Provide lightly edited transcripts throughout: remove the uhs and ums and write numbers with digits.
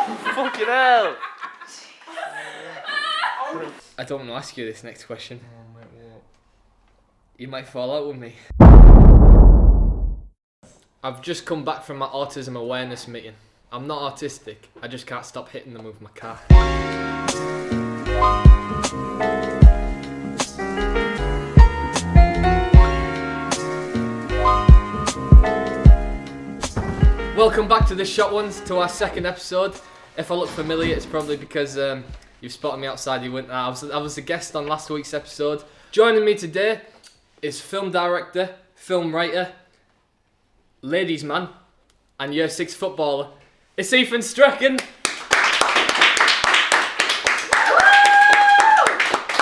Fucking hell! I don't want to ask you this next question. Oh, mate, what? You might fall out with me. I've just come back from my autism awareness meeting. I'm not autistic, I just can't stop hitting them with my car. Welcome back to the Shot Ones, to our second episode. If I look familiar, it's probably because you've spotted me outside your winter. I was a guest on last week's episode. Joining me today is film director, film writer, ladies man, and year 6 footballer. It's Ethan STRACHAN.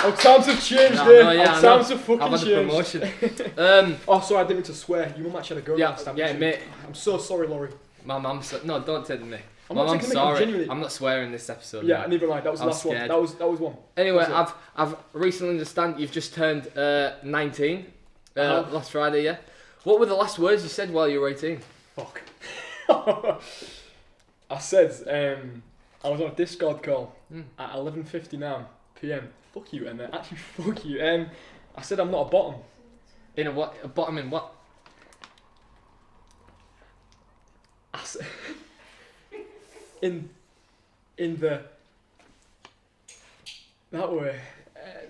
Oh, times have changed, times have fucking I've had changed. a promotion. Oh, sorry, I didn't mean to swear. You mum actually had a go last time. Yeah, mate. I'm so sorry, Laurie. My mum's no, don't take the mic. I'm not taking the mic, I'm sorry. genuinely- I'm not swearing this episode. Yeah, mate. neither mind. That was the I'm last scared. one. That was one. Anyway, That's I've recently understand you've just turned 19 have. last Friday. Yeah. What were the last words you said while you were 18? Fuck. I said I was on a Discord call at 11:59 p.m. Fuck you, Emma. Actually, fuck you. I said I'm not a bottom. In a what? A bottom in what? I said in the that way.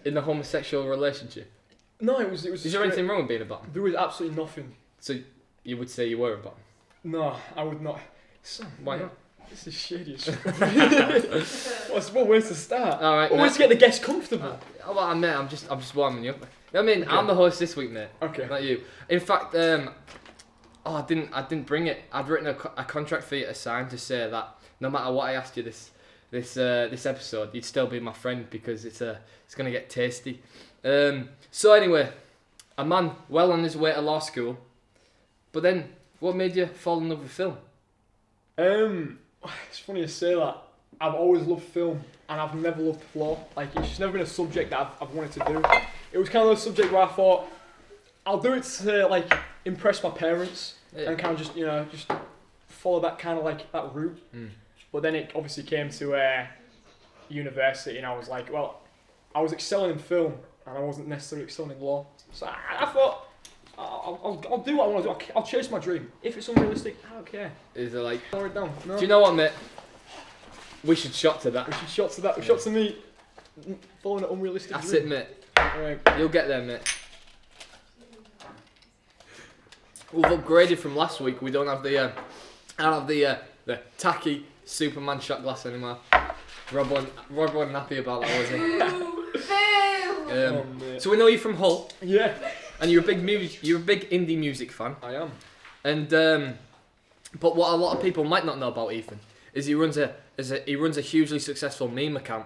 In a homosexual relationship. No, it was. Is there anything wrong with being a bottom? There was absolutely nothing. So you would say you were a bottom? No, I would not. Why not? This is shady as fuck. What's one way to start? All right, Always mate. to get the guests comfortable. Well, I'm just warming you up. I mean, Okay. I'm the host this week, mate. Okay. Not you. In fact, I didn't bring it. I'd written a contract for you to sign to say that no matter what I asked you this episode, you'd still be my friend because it's gonna get tasty. So anyway, a man well on his way to law school, but then what made you fall in love with film? It's funny you say that. I've always loved film and I've never loved law. Like, it's just never been a subject that I've wanted to do. It was kind of a subject where I thought I'll do it to like impress my parents and kind of just follow that kind of like that route. But then it obviously came to university and I was like, well, I was excelling in film and I wasn't necessarily excelling in law. So I thought I'll do what I want to do. I'll chase my dream. If it's unrealistic, I don't care. Is it like? Lower it down. No. Do you know what, mate? We should shot to that. We should shot to that. Shot to me following an unrealistic That's dream. it, mate. Right. You'll get there, mate. We've upgraded from last week. We don't have the tacky Superman shot glass anymore. Rob wasn't happy about that, was he? Mate. So we know you're from Hull, Yeah, and you're a big indie music fan. I am. And but what a lot of people might not know about Ethan is he runs a hugely successful meme account.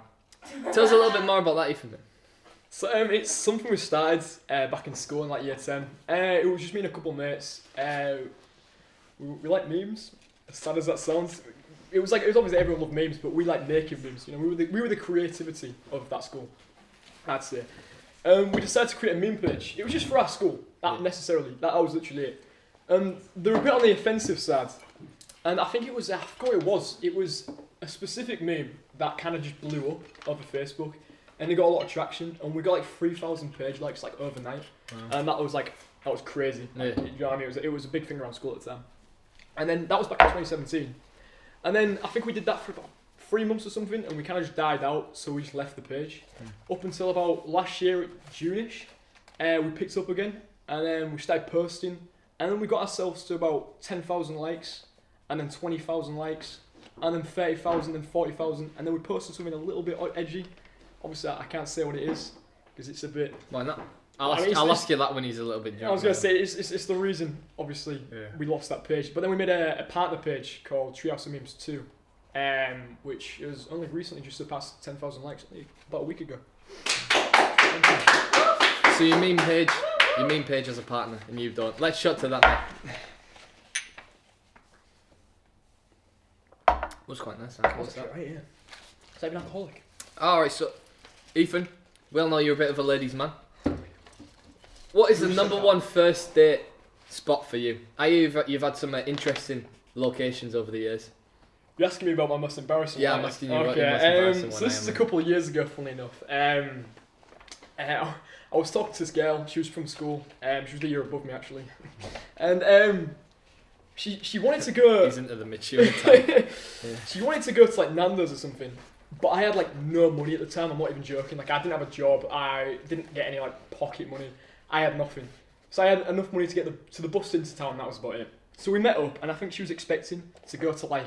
Tell us a little bit more about that, Ethan. So it's something we started back in school in like year 10. It was just me and a couple of mates. We like memes, as sad as that sounds. It was obviously everyone loved memes, but we like making memes. You know, we were the creativity of that school, I'd say. We decided to create a meme page. It was just for our school, that was literally it. They were a bit on the offensive side, and I think I forgot what it was. It was a specific meme that kind of just blew up over Facebook, and it got a lot of traction, and we got like 3,000 page likes like overnight, and that was crazy. Yeah. You know what I mean? It was a big thing around school at the time, and then that was back in 2017, and then I think we did that for about 3 months or something, and we kind of just died out, so we just left the page. Up until about last year, June-ish, we picked up again, and then we started posting, and then we got ourselves to about 10,000 likes, and then 20,000 likes, and then 30,000, and 40,000, and then we posted something a little bit edgy. Obviously, I can't say what it is, because it's a bit... Why not? I'll ask you that when he's a little bit drunk. I was going to say, it's the reason, obviously, we lost that page. But then we made a partner page called Treehouse of Memes 2, which has only recently just surpassed 10,000 likes, about a week ago. So your meme page has a partner, and you don't. Let's shot to that, mate. Was quite nice. What's that? Right, yeah. It's like an alcoholic. Alright, so, Ethan, we all know you're a bit of a ladies' man. What is the number one first date spot for you? You've had some interesting locations over the years. You're asking me about my most embarrassing Yeah, one. I'm asking you about your most embarrassing one. So this is a couple of years ago, funnily enough. I was talking to this girl. She was from school. She was a year above me, actually. And she wanted to go... He's into the mature type. Yeah. She wanted to go to like Nando's or something. But I had like no money at the time. I'm not even joking. Like I didn't have a job. I didn't get any like pocket money. I had nothing. So I had enough money to get to the bus into town. That was about it. So we met up, and I think she was expecting to go to like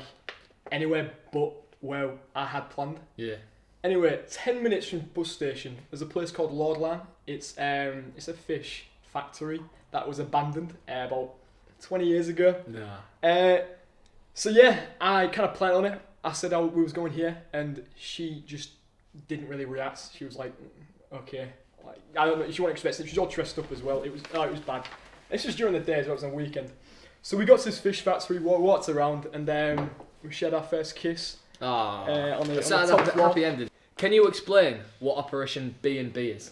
anywhere but where I had planned. Yeah. Anyway, 10 minutes from the bus station, there's a place called Lordland. It's a fish factory that was abandoned about 20 years ago. Nah. So yeah, I kind of planned on it. I said we was going here, and she just didn't really react. She was like, okay. Like, I don't know, she wasn't expecting it. She was all dressed up as well. It was bad. This was during the day as well, it was on a weekend. So we got to this fish factory, walked around, and we shared our first kiss. On the top floor. Happy ending. Can you explain what Operation B&B is?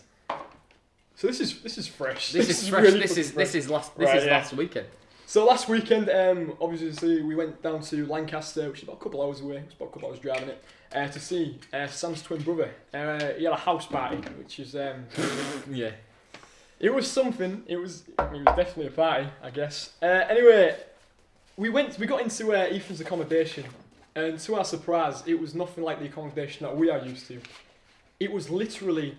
So this is fresh. This is fresh. Really This is fresh. last weekend. So last weekend, obviously we went down to Lancaster, which is about a couple hours away. It's about a couple hours driving it, to see Sam's twin brother. He had a house party, which is Yeah. It was something. It was definitely a party, I guess. Anyway, we got into Ethan's accommodation, and to our surprise, it was nothing like the accommodation that we are used to. It was literally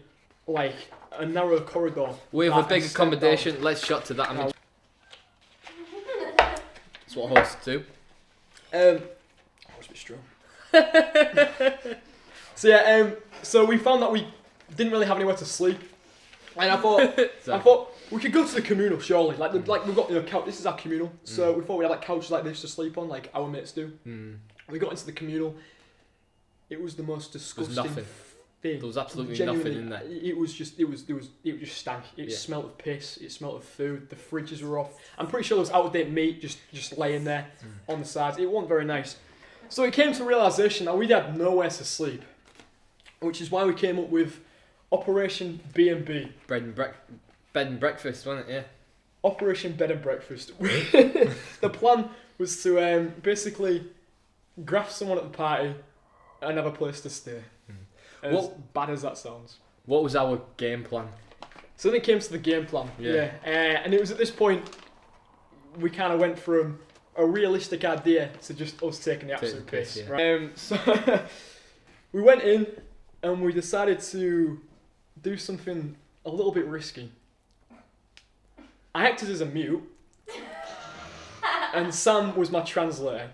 like a narrow corridor. We have a big accommodation. Let's shot to that. I mean, that's what hosts do. I was a bit strong. So yeah, so we found that we didn't really have anywhere to sleep, and I thought we could go to the communal surely. Like we've got couch. This is our communal, so we thought we had like couches like this to sleep on, like our mates do. We got into the communal. It was the most disgusting thing. There was absolutely nothing in there. It just stank. It smelled of piss. It smelled of food. The fridges were off. I'm pretty sure there was out of date meat just laying there on the sides. It wasn't very nice. So it came to realisation that we had nowhere to sleep, which is why we came up with Operation B&B. Bed and breakfast, wasn't it? Yeah. Operation Bed and Breakfast. The plan was to basically graft someone at the party and have a place to stay. As bad as that sounds. What was our game plan? So then it came to the game plan. Yeah. And it was at this point we kind of went from a realistic idea to just us taking the absolute piss. Yeah. Right? So we went in and we decided to do something a little bit risky. I acted as a mute, and Sam was my translator.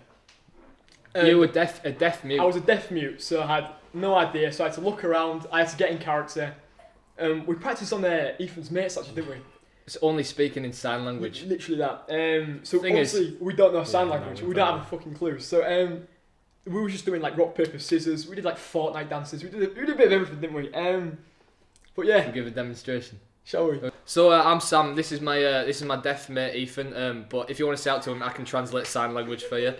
You were a deaf mute. I was a deaf mute, so I had no idea. So I had to look around. I had to get in character. We practiced on Ethan's mates, actually, didn't we? It's only speaking in sign language. Literally that. So obviously we don't know sign language. We don't have a fucking clue. So we were just doing like rock paper scissors. We did like Fortnite dances. We did a bit of everything, didn't we? But yeah. We'll give a demonstration. Shall we? So I'm Sam. This is my deaf mate Ethan. But if you want to say out to him, I can translate sign language for you.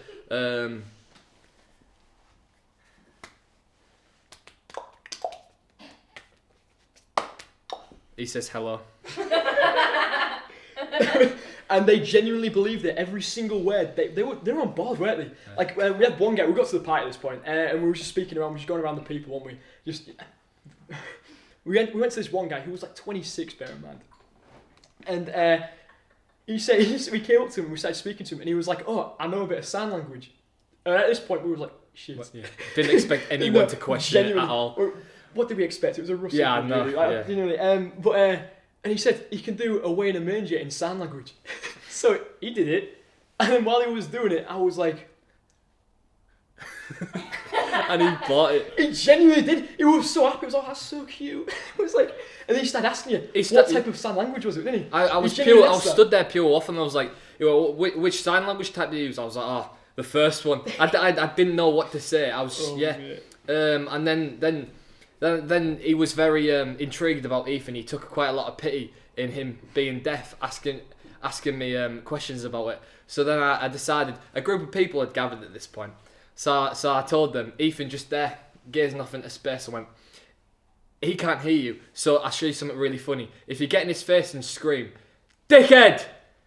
He says hello. And they genuinely believed it. Every single word. They were on board, weren't they? Yeah. Like we had one guy. We got to the party at this point, and we were just speaking around. We were just going around the people, weren't we? Just we went to this one guy who was like 26, bear in mind. And we came up to him and we started speaking to him, and he was like, "Oh, I know a bit of sign language." And at this point, we were like, "Shit." Yeah. Didn't expect anyone to question it at all. What did we expect? It was a Russian. Yeah, I know. Really. Like, yeah. And he said he can do away in a manger in sign language. So he did it, and then while he was doing it, I was like, and he bought it. He genuinely did. He was so happy. He was like, "That's so cute." It was like, and then he started asking you, what type of sign language was it, didn't he? I was stood there pure off, and I was like, which sign language type do you use? I was like, the first one. I didn't know what to say. I was and then he was very intrigued about Ethan. He took quite a lot of pity in him being deaf, asking me questions about it. So then I decided, a group of people had gathered at this point. So I told them, Ethan just there, gazing off into space, and went, he can't hear you, so I'll show you something really funny. If you get in his face and scream, "Dickhead!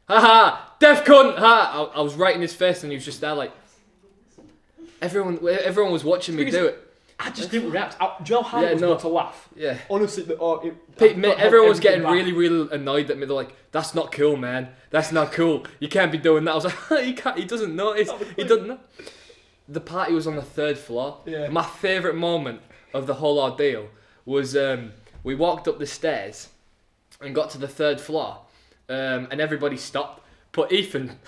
Haha! Deaf cunt! Ha!" I was right in his face, and he was just there like... Everyone was watching me Because do it. I just didn't react. Do you know how hard it was not to laugh? Yeah. Honestly, Everyone was getting really annoyed at me. They're like, "That's not cool, man. That's not cool. You can't be doing that." I was like, "He can't. He doesn't notice. He doesn't know." The party was on the 3rd floor. Yeah. My favourite moment of the whole ordeal was we walked up the stairs and got to the 3rd floor, and everybody stopped. But Ethan,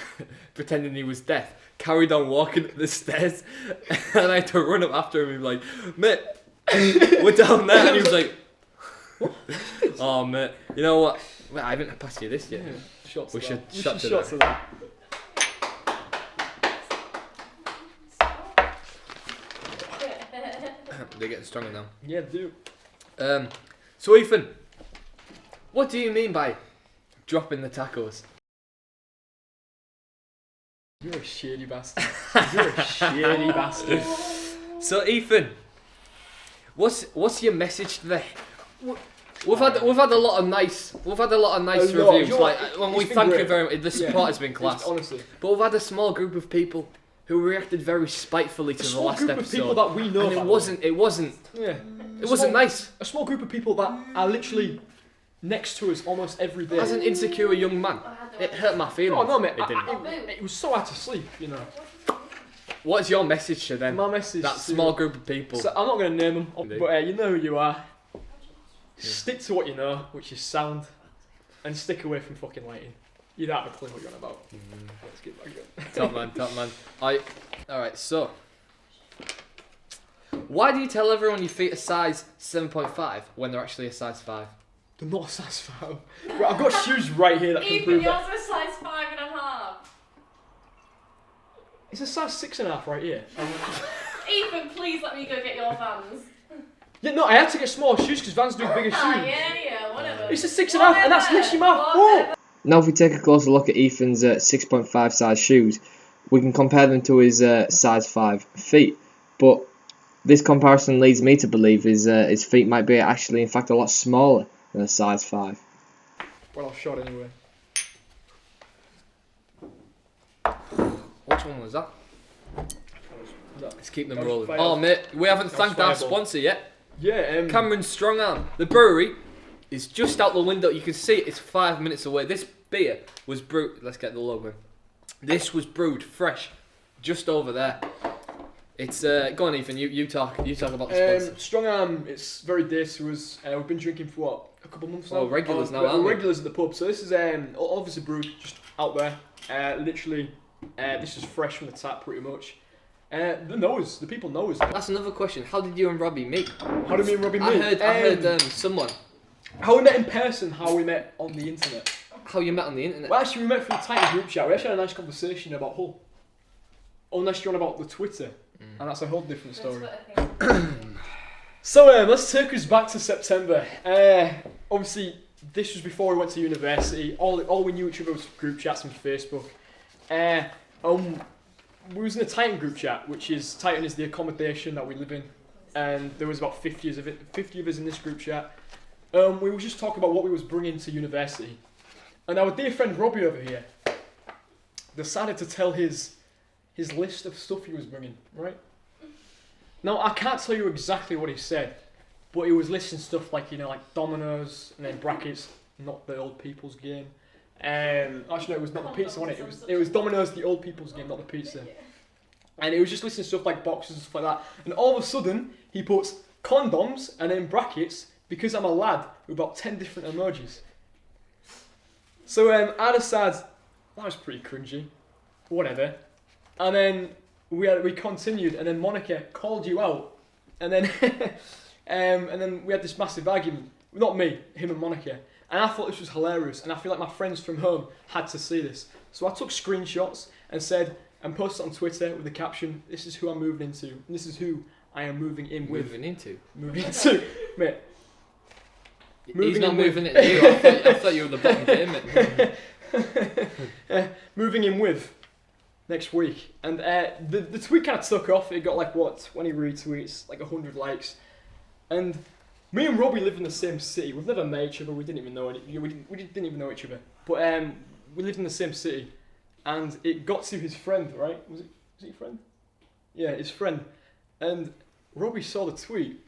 pretending he was deaf, carried on walking up the stairs, and I had to run up after him and be like, "Mate, we're down there," and he was like, "What?" "Oh, mate, you know what? Wait, I haven't passed you this yet." Yeah. Shots We to should that. shot to shots that. to that. They're getting stronger now. Yeah, do. So Ethan, what do you mean by dropping the tacos? You're a shady bastard. You're a shady bastard. So Ethan, what's your message today? We've had a lot of nice reviews. You're Like right. when we It's been thank you great. very much. The support has been Just class. honestly. But we've had a small group of people who reacted very spitefully to A the small last group episode. of people that we know. And about. it wasn't Yeah. nice. A small group of people that are literally next to us almost every day. As an insecure young man, it hurt my feelings. Oh no, mate. It didn't. It was so hard to sleep, you know. What's your message to them? My message. That small group of people. So I'm not going to name them, Indeed. but you know who you are. Stick to what you know, which is sound, and stick away from fucking lighting. You don't have a clue what you're on about. Let's get back in. Top man. Alright, so. Why do you tell everyone your feet are size 7.5 when they're actually a size 5? They're not a size 5. Right, I've got shoes right here that can Even prove yours that. are size 5.5. It's a size 6.5 right here. Ethan, please let me go get your Vans. Yeah, no, I had to get smaller shoes because Vans do bigger shoes. Yeah, whatever. It's a 6.5 and that's literally my fault. Now if we take a closer look at Ethan's 6.5 size shoes, we can compare them to his size 5 feet. But this comparison leads me to believe his feet might be actually in fact a lot smaller than a size 5. Well, I've shot anyway. Which one was that? Let's keep them That was rolling. Fire- Oh, mate, we haven't that was thanked our Fireball. sponsor yet. Yeah, Cameron's Strong Arm. The brewery is just out the window. You can see it. It's 5 minutes away. This beer was brewed. Let's get the logo. This was brewed fresh, just over there. It's go on, Ethan. You talk about the sponsor. Strong Arm, it's very dear to us. We've been drinking for what, a couple of months now? Oh, regulars now, we're aren't we? regulars at the pub. So this is obviously brewed just out there. Literally, this is fresh from the tap pretty much. The people know us. That's another question. How did you and Robbie meet? How do me and Robbie I meet? heard someone. How we met in person, how we met on the internet. How you met on the internet? Well, actually, we met through the Titan group chat. We actually had a nice conversation about Hull. Unless you're on about the Twitter, and that's a whole different story. So let's take us back to September. Obviously, this was before we went to university. All we knew each other was group chats and Facebook. We was in a Titan group chat, which is Titan is the accommodation that we live in, and there was about 50 of us in this group chat. We were just talking about what we was bringing to university, and our dear friend Robbie over here decided to tell his list of stuff he was bringing. Right now, I can't tell you exactly what he said, but he was listing stuff like like Domino's and then brackets, not the old people's game. Actually, no, it was not the pizza, was it? It was Domino's, the old people's game, not the pizza. And it was just listing stuff like boxes and stuff like that. And all of a sudden, he puts condoms and then brackets because I'm a lad with about 10 different emojis. So I decided that was pretty cringy, whatever. And then we continued, and then Monica called you out, and then and then we had this massive argument. Not me, him and Monica. And I thought this was hilarious, and I feel like my friends from home had to see this. So I took screenshots and posted it on Twitter with the caption, "This is who I'm moving into, and this is who I am moving in with." Moving into? Moving into, mate. He's not moving it to you. I thought you were the bottom game, mate. Moving in with next week, and the tweet kind of took off. It got like 20 retweets, like 100 likes, and me and Robbie live in the same city. We've never met each other. We didn't even know we didn't even know each other. But we lived in the same city, and it got to his friend. Right? Was it your friend? Yeah, his friend. And Robbie saw the tweet,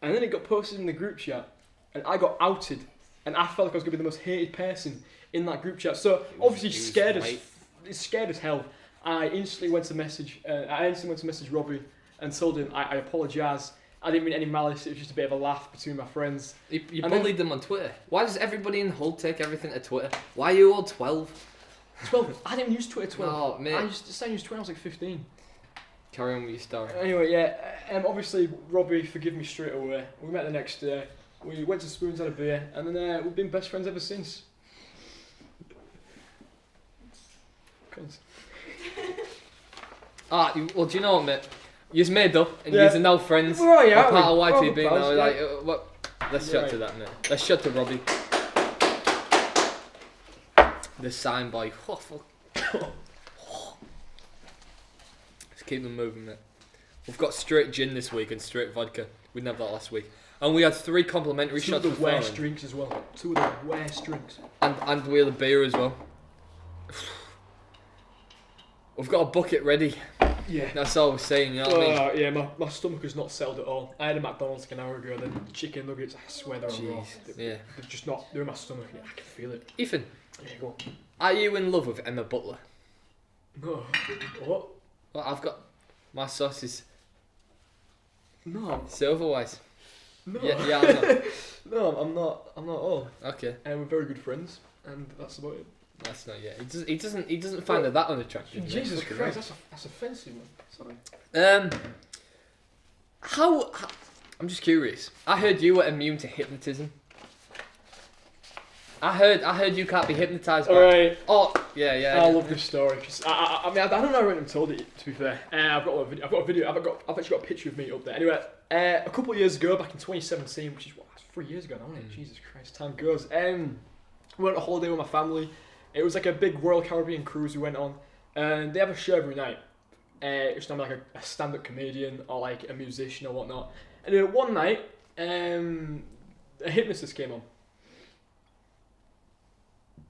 and then it got posted in the group chat, and I got outed, and I felt like I was going to be the most hated person in that group chat. So obviously scared as hell. I instantly went to message Robbie and told him I apologise. I didn't mean any malice. It was just a bit of a laugh between my friends. You bullied them on Twitter. Why does everybody in Hull take everything to Twitter? Why are you all 12? 12. I didn't use Twitter 12. Oh, mate. I used to use Twitter when I was like 15. Carry on with your story. Anyway, yeah. Obviously, Robbie forgave me straight away. We met the next day. We went to Spoons, had a beer, and then we've been best friends ever since. Well, do you know what, mate? You've made up, and Yeah. you're now friends. We're alright, Part of aren't we? YTB We're now. pals, Like, yeah. what? Let's You're shut to right. that, mate. Let's shut to Robbie. The sign boy. Oh, fuck. Let's keep them moving, mate. We've got straight gin this week and straight vodka. We didn't have that last week. And we had 3 complimentary Two of shots the of worst Farron. drinks as well. 2 of the worst drinks. And we had a beer as well. We've got a bucket ready. Yeah. That's all we're saying, you know what I mean? Yeah, my stomach is not settled at all. I had a McDonald's like an hour ago, then chicken nuggets, I swear they're raw. Jeez, yeah. They're just not, they're in my stomach, I can feel it. Ethan, Yeah, go on. are you in love with Emma Butler? No. What? Well, I've got my sauces. No. So otherwise. No. Yeah, I'm not. No, I'm not at all. Okay, And we're very good friends, and that's about it. that's not yet. He doesn't find her that unattractive. mate. Jesus Fucking Christ, that's offensive, man. Sorry. hell. How? I'm just curious. I heard you were immune to hypnotism. I heard you can't be hypnotised. by- Alright. Oh, yeah. I love this story. Cause I mean, I don't know how I told it. To be fair, I've got a video. I've actually got a picture of me up there. Anyway, a couple of years ago, back in 2017, which is what, that's 3 years ago now, isn't it? Jesus Christ, time goes. We went on a holiday with my family. It was like a big Royal Caribbean cruise we went on, and they have a show every night. It's not like a stand-up comedian or like a musician or whatnot. And then one night, a hypnotist came on.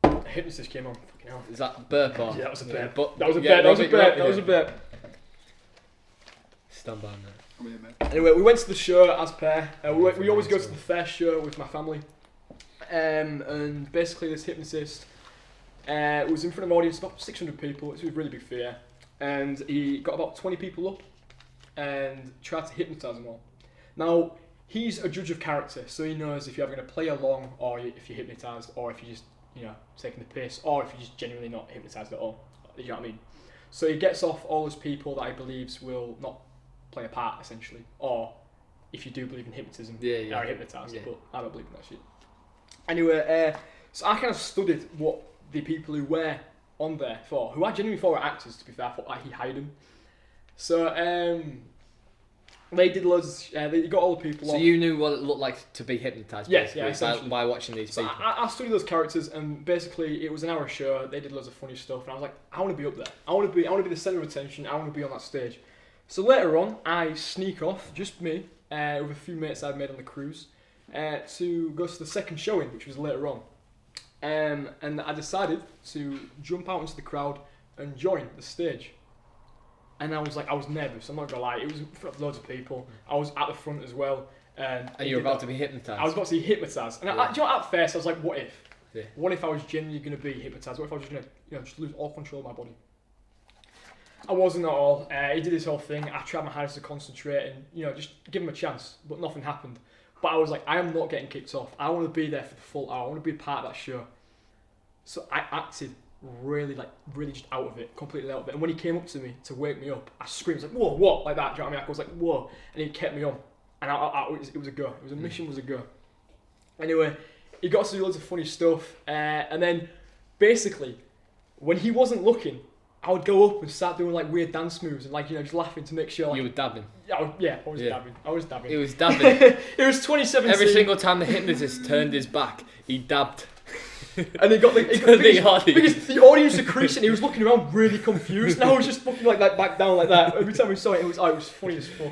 Fucking hell. Is that burp or? Yeah, that was a Yeah, burp. but That was a yeah, bet. That was a Robbie, bet. That was a bet. Stand by, mate. I'm here, mate. Anyway, we went to the show as per. We always go to the fair show with my family. And basically, this hypnotist was in front of an audience of about 600 people. It was a really big fair. And he got about 20 people up and tried to hypnotise them all. Now, he's a judge of character, so he knows if you're ever going to play along or if you're hypnotised or if you're just, taking the piss or if you're just genuinely not hypnotised at all. You know what I mean? So he gets off all those people that he believes will not play a part, essentially. Or if you do believe in hypnotism, Yeah. are hypnotised, Yeah. but I don't believe in that shit. Anyway, so I kind of studied what the people who were on there for, who I genuinely thought were actors, to be fair. I thought he hired them. So they did loads. They got all the people. So off. you knew what it looked like to be hypnotised, Yes, basically, yeah, essentially. by watching these So people. I studied those characters, and basically it was an hour show. They did loads of funny stuff, and I was like, I want to be up there. I want to be the centre of attention. I want to be on that stage. So later on, I sneak off, just me, with a few mates I'd made on the cruise, to go to the second showing, which was later on. And I decided to jump out into the crowd and join the stage. And I was nervous, I'm not gonna lie. It was in front of loads of people. I was at the front as well. And you were about to be hypnotised. I was about to be hypnotised. And Yeah. do you know what, at first I was like, what if? Yeah. What if I was genuinely going to be hypnotised? What if I was just going to just lose all control of my body? I wasn't at all. He did his whole thing. I tried my hardest to concentrate and, just give him a chance. But nothing happened. But I was like, I am not getting kicked off. I want to be there for the full hour. I want to be part of that show. So I acted really just out of it, completely out of it. And when he came up to me to wake me up, I screamed, like, whoa, what? Like that, do you know what I mean? I was like, whoa. And he kept me on. And it was a go. It was a mission, was a go. Anyway, he got to do loads of funny stuff. And then, basically, when he wasn't looking, I would go up and start doing like weird dance moves and just laughing to make sure. Like, You were dabbing. I was dabbing. I was dabbing. It was dabbing. It was 2017. Every single time the hypnotist turned his back, he dabbed. And he got the The audience. because the audience were creasing. He was looking around really confused, and I was just looking like that back down like that. Every time we saw it, it was funny as fuck.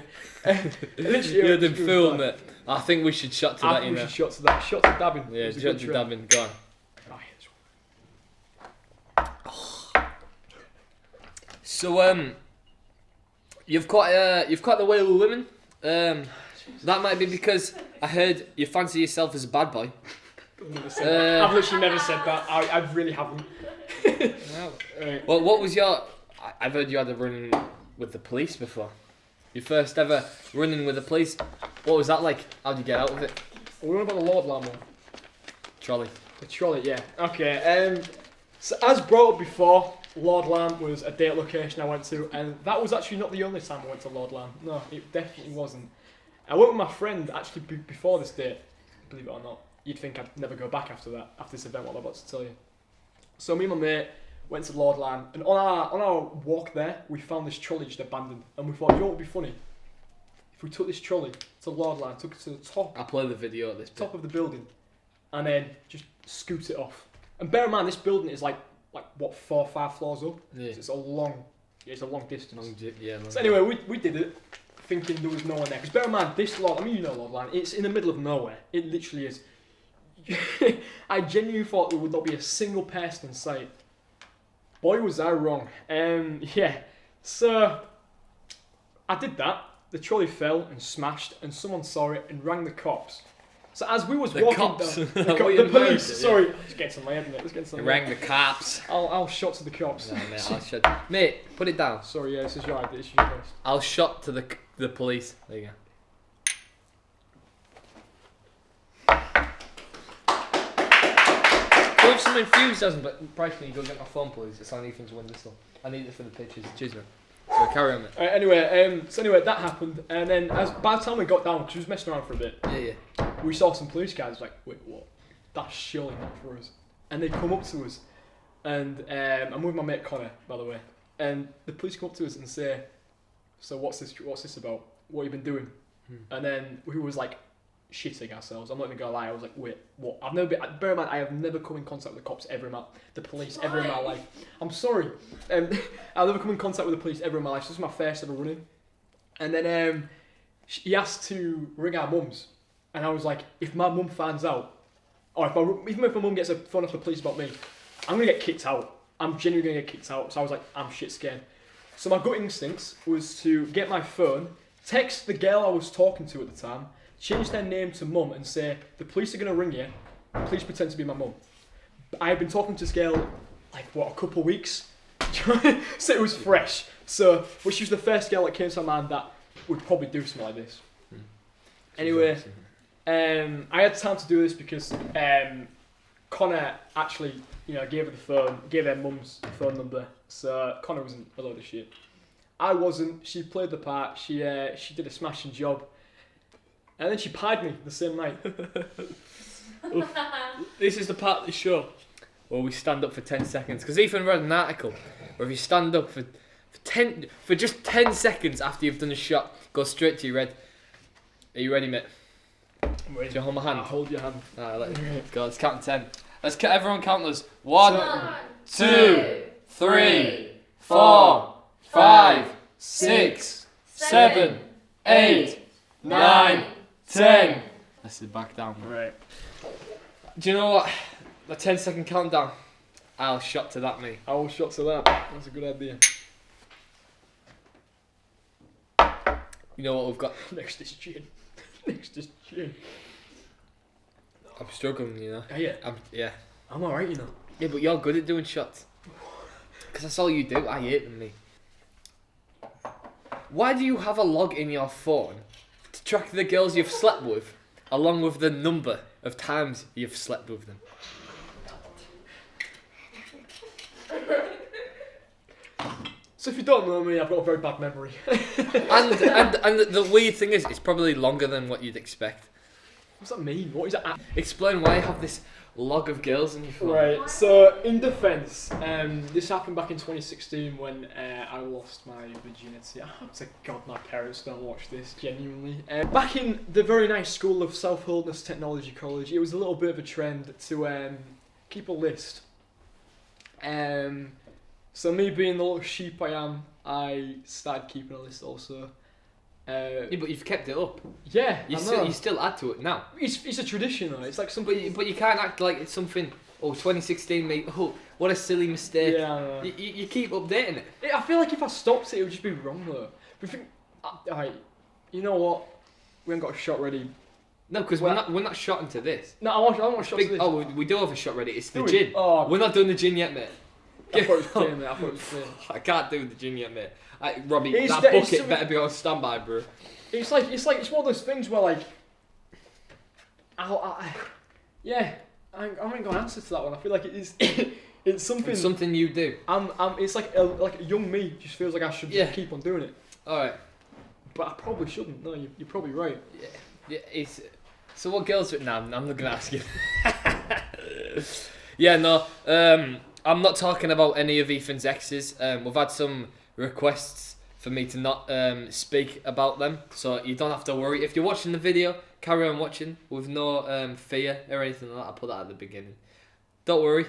Literally, You're the film it. I think we should shot to I that, think you we know. should shot to that. Shot to dabbing. Yeah, It was a shot good to trend. dabbing. Go on. Oh, yeah, this one. So You've caught the way with women. That might be because I heard you fancy yourself as a bad boy. I've literally never said that. I really haven't. Right. Well, what was your... I've heard you had a run-in with the police before. Your first ever run-in with the police. What was that like? How'd you get out of it? We're on about the Lord Lamb one. Trolley. The trolley, yeah. Okay. So as brought up before, Lord Lamb was a date location I went to, and that was actually not the only time I went to Lord Lamb. No, it definitely wasn't. I went with my friend actually before this date. Believe it or not, you'd think I'd never go back after that, after this event. What I'm about to tell you. So me and my mate went to Lord Lamb, and on our walk there, we found this trolley just abandoned, and we thought, you know what would be funny? If we took this trolley to Lord Lamb, took it to the top. I'll play the video at this Top of the building, and then just scoot it off. And bear in mind, this building is like what, 4 or 5 floors up. Yeah. So it's a long distance. Long So anyway, we did it, thinking there was no one there. Because bear in mind, this Lord, I mean, you know Lord Lamb, it's in the middle of nowhere. It literally is. I genuinely thought there would not be a single person in sight. Boy, was I wrong. Yeah. So I did that. The trolley fell and smashed, and someone saw it and rang the cops. So as we was The walking cops? down, What you the police. meant, Sorry, let's get to my head, mate. Let's get to It my rang head. the cops. I'll shot to the cops. No, mate, I'll shot. Mate, put it down. Sorry, yeah, this is your idea. This is your first. I'll shot to the police. There you go. Do have some enthusiasm, but Bryce, can you go get my phone, please? It's on Ethan's windowsill. I need it for the pictures. Cheers, man. So carry on, mate. Anyway, that happened, and then by the time we got down, because we was messing around for a bit, Yeah. we saw some police guys. Like, wait, what? That's surely not for us. And they come up to us, and I'm with my mate Connor, by the way. And the police come up to us and say, "So what's this about? What have you been doing?" And then we was like shitting ourselves. I'm not even gonna lie. I was like, "Wait, what?" Bear in mind, I have never come in contact with the cops ever in the police ever in my life. I'm sorry. I've never come in contact with the police ever in my life. So this is my first ever running. And then he asked to ring our mums, and I was like, if my mum finds out, or even if my mum gets a phone off the police about me, I'm gonna get kicked out. I'm genuinely gonna get kicked out. So I was like, I'm shit scared. So my gut instincts was to get my phone, text the girl I was talking to at the time, change their name to mum, and say, the police are gonna ring you. Please pretend to be my mum. I had been talking to this girl like a couple of weeks, so it was fresh. So, well, she was the first girl that came to my mind that would probably do something like this. Anyway, I had time to do this because Connor actually, gave her the phone, gave her mum's phone number. So Connor wasn't a load of shit. I wasn't. She played the part. She did a smashing job, and then she pied me the same night. This is the part of the show where we stand up for 10 seconds. Because Ethan read an article where if you stand up for just 10 seconds after you've done a shot, go straight to your head. Are you ready, mate? I'm ready. Do you hold my hand? I'll hold your hand. Alright, let's go. Let's count to 10. Everyone count us. 1, 1, 2, 3, 4, 5, 6, 7, 8, 9, 10. Let's sit back down. Right. Do you know what? The 10-second countdown. I'll shot to that, mate. I will shot to that. That's a good idea. You know what we've got? Next is gin. Next is gin. I'm struggling, you know. Yeah. I'm alright, Yeah, but you're good at doing shots. Because that's all you do. I hate them, mate. Why do you have a log in your phone to track the girls you've slept with, along with the number of times you've slept with them? So if you don't know me, I've got a very bad memory. and the weird thing is, it's probably longer than what you'd expect. What's that mean? What is that? Explain why you have this log of girls in your phone. Right, so in defence, this happened back in 2016 when I lost my virginity. I hope to God my parents don't watch this, genuinely. Back in the very nice school of South Holderness Technology College, it was a little bit of a trend to keep a list. So me being the little sheep I am, I started keeping a list also. Yeah, but you've kept it up. Yeah, You still add to it now. It's a tradition though. It's like something. But you can't act like it's something. Oh, 2016, mate. Oh, what a silly mistake. Yeah, I know. You keep updating it. I feel like if I stopped it, it would just be wrong though. We think, alright, you know what? We haven't got a shot ready. No, because we're not shot into this. No, I want a shot to this. Oh, we do have a shot ready. It's the Do we? gin. Oh. We're not doing the gin yet, mate. I thought it was clear, mate. I thought it was clear. I can't do the gin yet, mate. Robbie, It's that it's bucket something- better be on standby, bro. It's one of those things where like, yeah, I ain't got an answer to that one. I feel like it is, it's something. It's something you do. It's like a young me just feels like I should just keep on doing it, All right. but I probably shouldn't. No, you're probably right. Yeah. It's. So what girls? Nah, I'm not gonna ask you. Yeah, no. I'm not talking about any of Ethan's exes. We've had some requests for me to not speak about them, so you don't have to worry. If you're watching the video, carry on watching with no fear or anything like that. I put that at the beginning. Don't worry.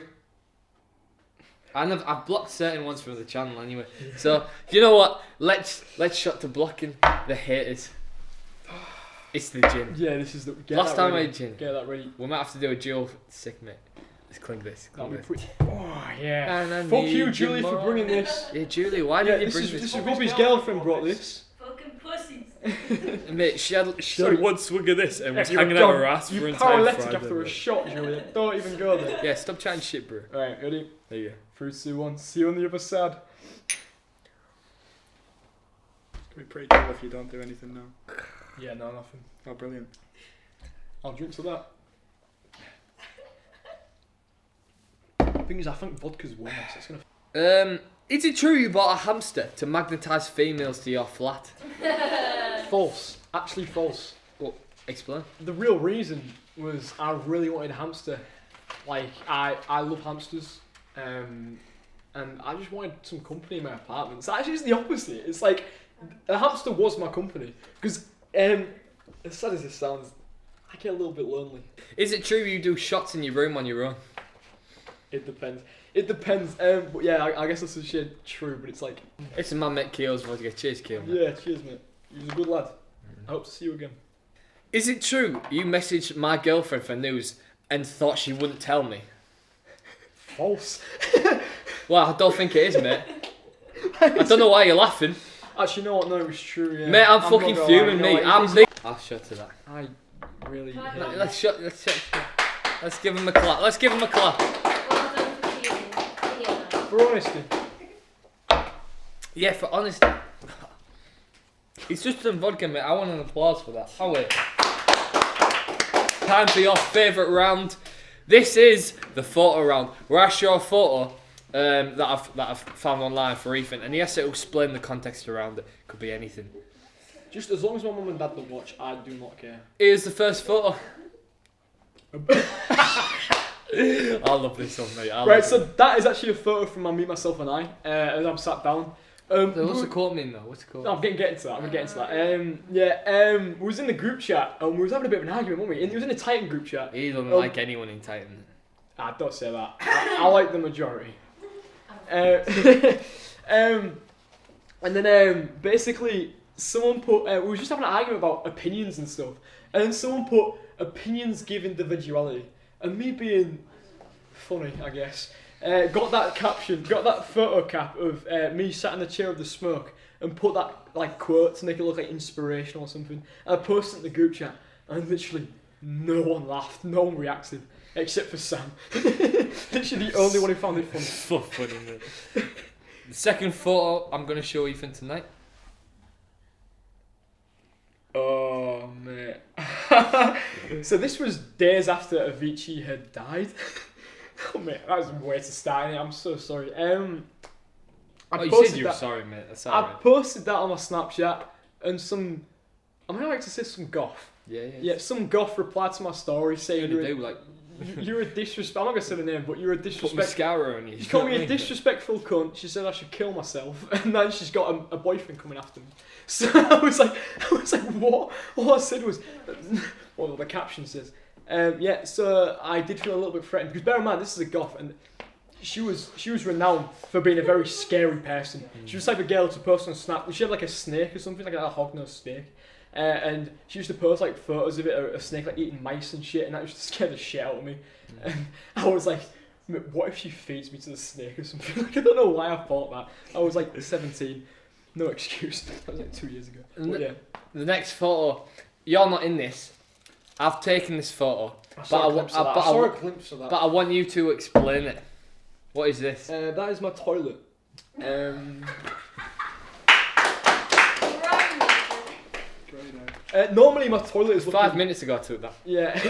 And I've blocked certain ones from the channel anyway. So you know what? Let's shot to blocking the haters. It's the gin. Yeah, this is the Last time I had gin. Get that ready. We might have to do a dual sick mate. Let's clink this. That'll Clink be this. pretty. Oh yeah. And I Fuck need you, Julie, for more. bringing this. Yeah, Julie, why Yeah, did you this bring is this? Robbie's girlfriend brought this. Fucking pussies. Mate, she had Sorry. one swig of this and was You're hanging a out dog. her ass for You're an entire paralytic Friday. after a shot, Julie. Don't even go there. Yeah, stop chatting shit, bro. Alright, ready? There you go. 3, 2, 1. See you on the other side. It's gonna be pretty dull if you don't do anything now. Yeah, no, nothing. Oh, brilliant. I'll drink to that. Thing is, I think vodka's worse. It's gonna. Is it true you bought a hamster to magnetise females to your flat? False. Actually, false. Well, explain. The real reason was I really wanted a hamster. Like, I love hamsters. And I just wanted some company in my apartment. So actually, it's the opposite. It's like, a hamster was my company. Because, as sad as this sounds, I get a little bit lonely. Is it true you do shots in your room on your own? It depends. It depends. But yeah, I guess that's a shit true, but it's like, It's my mate Keo's vodka. Cheers, Keo. mate. yeah, cheers, mate. You're a good lad. I hope to see you again. Is it true you messaged my girlfriend for news and thought she wouldn't tell me? False. Well, I don't think it is, mate. I don't know why you're laughing. Actually, you know what? No, it was true. Yeah. Mate, I'm not fucking gonna fuming, lie, you mate. know, I'm it's- big. I'll shut to that. I really. Can I hate go? it. Let's give him a clap. Let's give him a clap. Well done for cheating. Yeah. For honesty. Yeah, for honesty. It's just some vodka, mate. I want an applause for that. Oh, wait. Time for your favourite round. This is the photo round, where I show a photo that I've found online for Ethan, and he has to explain the context around it. Could be anything. Just as long as my mum and dad don't watch, I do not care. Here's the first photo. I love this one, mate. Right, so that is actually a photo from my Meet Myself and I, as I'm sat down. What's the quote mean though? What's the quote? No, I'm getting to that. We was in the group chat and we was having a bit of an argument, weren't we? And it was in a Titan group chat. He doesn't like anyone in Titan. Don't say that. I like the majority. And then basically someone put, we were just having an argument about opinions and stuff, and then someone put opinions give individuality, and me being funny, I guess, got that caption, got that photo cap of me sat in the chair of the smoke, and put that like quote to make it look like inspirational or something. And I posted it in the group chat, and literally no one laughed, no one reacted, except for Sam. Literally the only one who found it funny. So funny, mate. The second photo I'm gonna show Ethan tonight. Oh mate. So this was days after Avicii had died. Oh mate, that was a way to start it. I'm so sorry. I You posted said you were that- sorry, mate. That's I alright. posted that on my Snapchat, and some, I'm gonna like to say some goth. Yeah. Yeah, some goth replied to my story You saying really do, like, you're a disrespect. I'm not gonna say the name, but you're a put disrespect. mascara on you. She called me a disrespectful cunt. She said I should kill myself, and then she's got a boyfriend coming after me. So I was like, what? All I said was, well, the caption says, yeah. So I did feel a little bit threatened because bear in mind this is a goth, and she was renowned for being a very scary person. She was the type of girl to post on Snap. She had like a snake or something, like a hognose snake. And she used to post like photos of it, a snake like eating mice and shit, and that used to scare the shit out of me. And I was like, what if she feeds me to the snake or something? Like, I don't know why I thought that. I was like 17. No excuse. That was like 2 years ago. And But yeah. The next photo, you're not in this. I've taken this photo, I saw a glimpse of that. I saw a glimpse of that. but I want you to explain it. What is this? That is my toilet. Normally my toilet is looking... 5 minutes ago I took that. Yeah.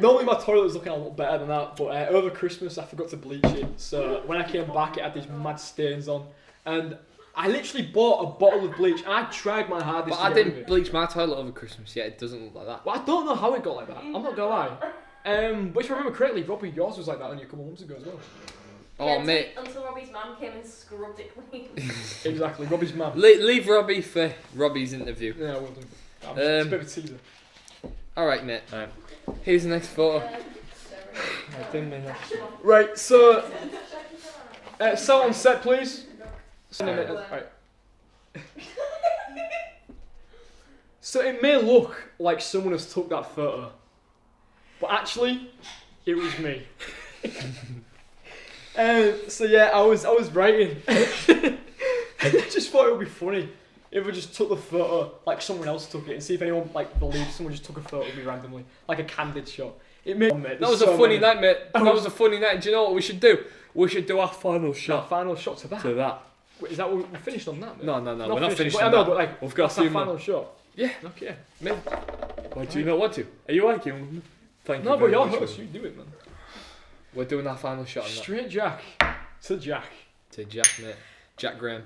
Normally my toilet was looking a lot better than that, but over Christmas I forgot to bleach it. So when I came back, it had these mad stains on, and I literally bought a bottle of bleach, and I tried my hardest. But to I get rid of didn't it. bleach my toilet over Christmas yet. It doesn't look like that. Well, I don't know how it got like that. I'm not gonna lie. But if I remember correctly, Robbie, yours was like that only a couple of months ago as well. Oh mate. Until Robbie's mum came and scrubbed it clean. Exactly, Robbie's mum. Leave Robbie for Robbie's interview. Yeah, well done. It's a bit of a teaser. All right, mate. Here's the next photo. Right, so start on set, please. Right. So it may look like someone has took that photo, but actually, it was me. So yeah, I was writing, and I just thought it would be funny if I just took the photo like someone else took it, and see if anyone like believes someone just took a photo of me randomly, like a candid shot. It made That was a funny night, mate. That was a funny night. Do you know what we should do? We should do our final shot. Final shot to that. To that. Wait, is that what we're finished on that? Mate? No, we're not finished. I know, but like we've got that's a few our final more. shot. Yeah. Okay. Mate. Why do you not want to? Are you liking? Thank you. No, but very you're much. host. You do it, man. We're doing our final shot on that. Straight Jack to Jack. To Jack, mate. Jack Graham.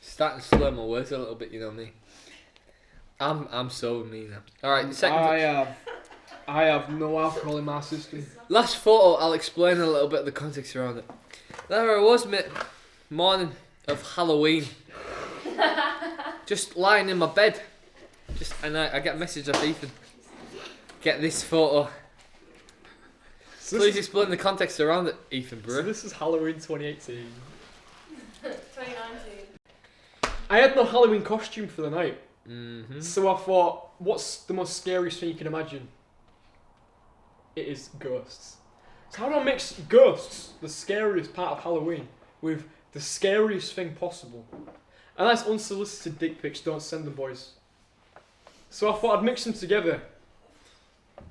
Starting to slur my words a little bit, you know me. I'm so with me now. Alright, second. I have no alcohol in my system. Last photo, I'll explain a little bit of the context around it. There I was, mate. Morning of Halloween. Just lying in my bed. And I get a message off Ethan. Get this photo. Please explain the context around it, Ethan, bro. So this is Halloween 2018. 2019. I had no Halloween costume for the night. Mm-hmm. So I thought, what's the most scariest thing you can imagine? It is ghosts. So how do I mix ghosts, the scariest part of Halloween, with the scariest thing possible? And that's unsolicited dick pics, don't send them, boys. So I thought I'd mix them together.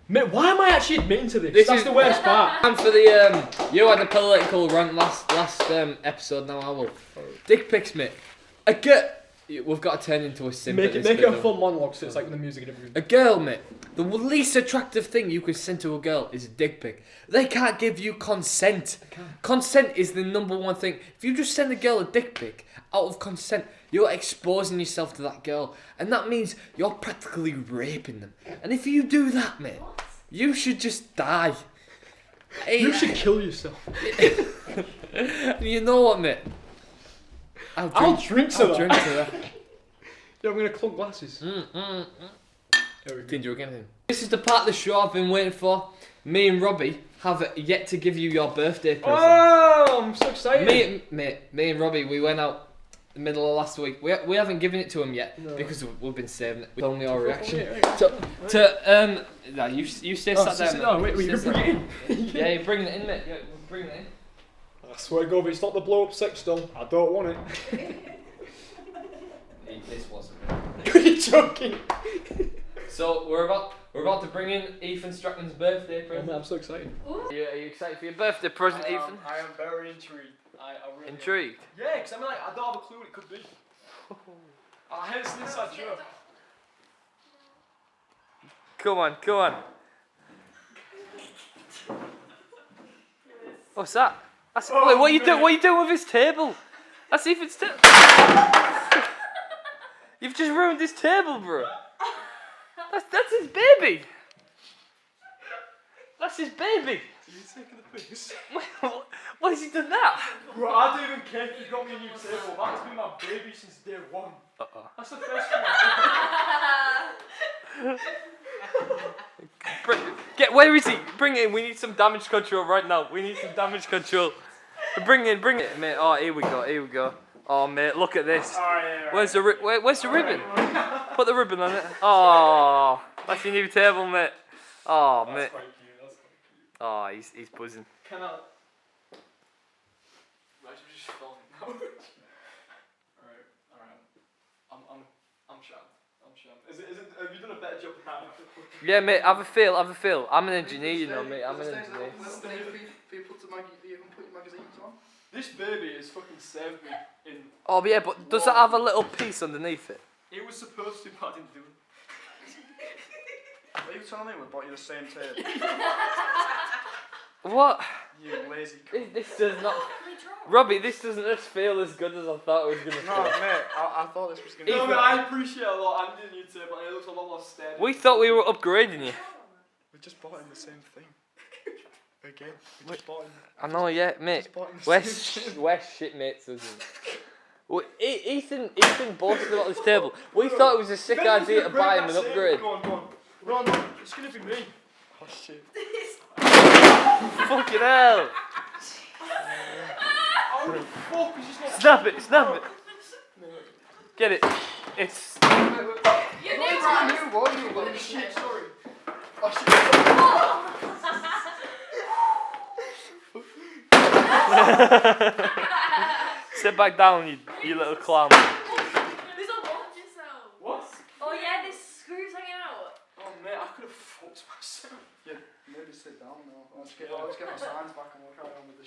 Mate, why am I actually admitting to this? That's the worst part. And for the you had a political rant last episode. Now I will. Dick pics, mate. We've got to turn into a sim. Make it a full monologue so it's like with the music and everything. A girl, mate. The least attractive thing you can send to a girl is a dick pic. They can't give you consent. Consent is the number one thing. If you just send a girl a dick pic out of consent, you're exposing yourself to that girl, and that means you're practically raping them. And if you do that, mate, you should just die. You should kill yourself. You know what, mate? I'll drink to that. that. Yeah, I'm gonna clunk glasses. Didn't drink anything. This is the part of the show I've been waiting for. Me and Robbie have yet to give you your birthday present. Oh, I'm so excited. Me and Robbie, we went out the middle of last week. We haven't given it to him yet because we've been saving it. With only our reaction. You stay sat there. No, wait, you can bring it in. Yeah, you're bringing it in, mate. Yeah, we're bringing it in. I swear to God, if it's not the blow up sex doll, I don't want it. This wasn't. You're joking. So we're about to bring in Ethan Strachan's birthday present. I'm so excited. Are you excited for your birthday present, Ethan? I am very intrigued. I really Intrigued? Yeah, because I mean, like, I don't have a clue what it could be. I heard it's an inside joke. Come on. What's that? Wait, what are you doing with his table? That's Ethan's table. You've just ruined his table, bro. That's his baby. That's his baby. Are you taking the piss? Why has he done that? Bro, I don't even care if you got me a new table. That's been my baby since day one. That's the first thing I Where is he? Bring it in. We need some damage control right now. Bring it in, mate. Oh, here we go. Oh, mate, look at this. Oh, yeah, right. Where's the ribbon? Put the ribbon on it. Oh, that's your new table, mate. Oh, That's mate. quite cute. That's quite cute. Oh, he's buzzing. Can I? Right, we're just filming now. Alright. I'm shammed. Is it? Have you done a better job than I have? Yeah, mate. Have a feel. I'm an engineer, you know, mate. I'm an engineer. You can put your magazines on. This baby has fucking saved me in. Oh, yeah, but does it have a little piece underneath it? It was supposed to, but I didn't do it. Are you telling me we bought you the same tape? What? You lazy cunt. This does not. Robbie, this doesn't just feel as good as I thought it was gonna No, feel. mate, I thought this was going to No, be... but I appreciate it a lot. I'm doing new tape, but it looks a lot more steady. We thought we were upgrading you. We just bought him the same thing. Again, we just bought him... I know, yeah, mate. Just bought him the We're same tape. we're shitmates, isn't it? Well, Ethan boasted about this table. We thought it was a sick idea to buy him an upgrade. Go on. No, it's going to be me. Oh shit. Fucking hell! Oh, fuck, he's just not... Snap it! Get it. It's. You knew one. You won, you won. Shit, sorry. Oh shit. Sit back down, you little clown. There's a watch yourself. What? Oh yeah, this screw's hanging out. Oh, mate, I could have fucked myself. Yeah, maybe sit down now. I'll just get my signs back and we'll carry on with the